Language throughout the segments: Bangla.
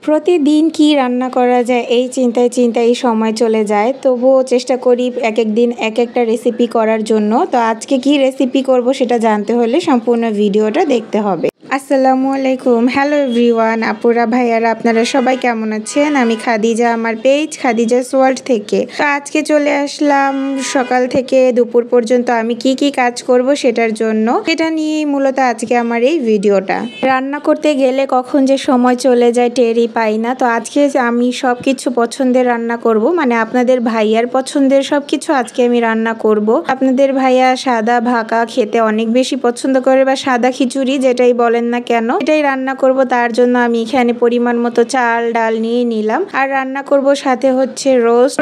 প্রতিদিন কি রান্না করা যায় এই চিন্তায় সময় চলে যায়। তবুও চেষ্টা করি এক এক দিন এক একটা রেসিপি করার জন্য। তো আজকে কি রেসিপি করব সেটা জানতে হলে সম্পূর্ণ ভিডিওটা দেখতে হবে। আসসালামু আলাইকুম, হ্যালো এভরিওয়ান, আপুরা ভাইয়ারা আপনারা সবাই কেমন আছেন? আমি খাদিজা, আমার পেজ খাদিজাস ওয়ার্ল্ড থেকে। তো আজকে চলে আসলাম সকাল থেকে দুপুর পর্যন্ত আমি কি কি কাজ করব সেটার জন্য। এটা নিয়ে মূলত আজকে আমার এই ভিডিওটা। রান্না করতে গেলে কখন যে সময় চলে যায় টেরই পাই না। তো আজকে আমি সব কিছু পছন্দের রান্না করব, মানে আপনাদের ভাইয়ার পছন্দের সব কিছু আজকে আমি রান্না করব। আপনাদের ভাইয়া সাদা ভাকা খেতে অনেক বেশি পছন্দ করে, বা সাদা খিচুড়ি যেটাই বলেন না কেন, এটাই রান্না করব। তার জন্য আমি এখানে পরিমাণ মতো চাল ডাল নিয়ে নিলাম। আর রান্না করব সাথে হচ্ছে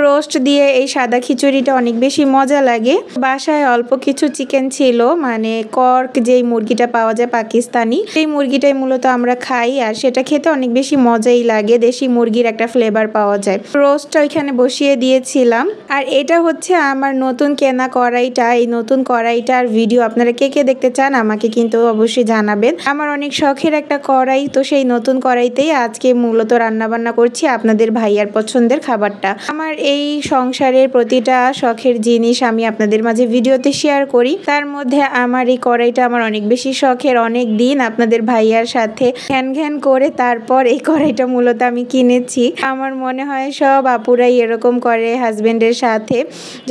রোস্ট দিয়ে এই সাদা খিচুড়িটা অনেক বেশি মজা লাগে। বাসায় অল্প কিছু চিকেন ছিল, মানে কর্ক যেই মুরগিটা পাওয়া যায় পাকিস্তানি, সেই মুরগিটাই মূলত আমরা খাই, আর সেটা খেতে অনেক বেশি মজাই লাগে। দেশি মুরগির একটা ফ্লেভার পাওয়া যায়। রোস্টটা ওইখানে বসিয়ে দিয়েছিলাম। আর এটা হচ্ছে আমার নতুন কেনা কড়াইটা। এই নতুন কড়াইটার ভিডিও আপনারা কে কে দেখতে চান আমাকে কিন্তু অবশ্যই জানাবেন। আমার অনেক শখের একটা কড়াই, তো সেই নতুন কড়াইতেই আজকে মূলত রান্না বান্না করছি আপনাদের ভাইয়ার পছন্দের খাবারটা। আমার এই সংসারের প্রতিটা শখের জিনিস আমি আপনাদের মাঝে ভিডিওতে শেয়ার করি। তার মধ্যে আমার এই কড়াইটা আমার অনেক বেশি শখের। অনেক দিন আপনাদের ভাইয়ার সাথে ঘ্যান করে তারপর এই কড়াইটা মূলত আমি কিনেছি। আমার মনে হয় সব আপুরাই এরকম করে হাজবেন্ডের সাথে,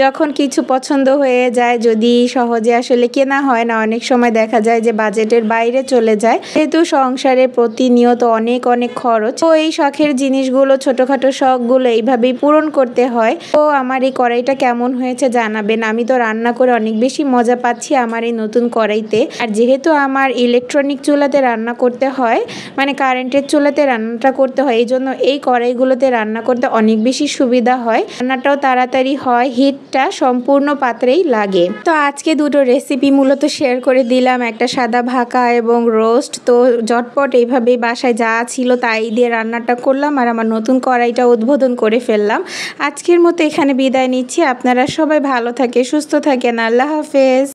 যখন কিছু পছন্দ হয়ে যায়, যদি সহজে আসলে কেনা হয় না, অনেক সময় দেখা যায় যে বাজেটের বাইরে চলে যায়, যেহেতু সংসারে প্রতিনিয়ত অনেক খরচ। তো এই শখের জিনিসগুলো, ছোটখাটো শখগুলো এইভাবেই পূরণ করতে হয়। তো আমার এই কড়াইটা কেমন হয়েছে জানাবেন। আমি তো রান্না করে অনেক বেশি মজা পাচ্ছি আমার এই নতুন কড়াইতে। আর যেহেতু আমার ইলেকট্রনিক চুলাতে রান্না করতে হয়, মানে কারেন্টের চুলাতে রান্নাটা করতে হয়, এই জন্য এই কড়াইগুলোতে রান্না করতে অনেক বেশি সুবিধা হয়। রান্নাটাও তাড়াতাড়ি হয়, হিটটা সম্পূর্ণ পাত্রেই লাগে। তো আজকে দুটো রেসিপি মূলত শেয়ার করে দিলাম, একটা সাদা ভাকা এবং রোস্ট। তো ঝটপট এইভাবেই বাসায় যা ছিল তাই দিয়ে রান্নাটা করলাম, আর আমার নতুন কড়াইটা উদ্বোধন করে ফেললাম। আজকের মতো এখানে বিদায় নিচ্ছি। আপনারা সবাই ভালো থাকে, সুস্থ থাকেন। আল্লাহ হাফেজ।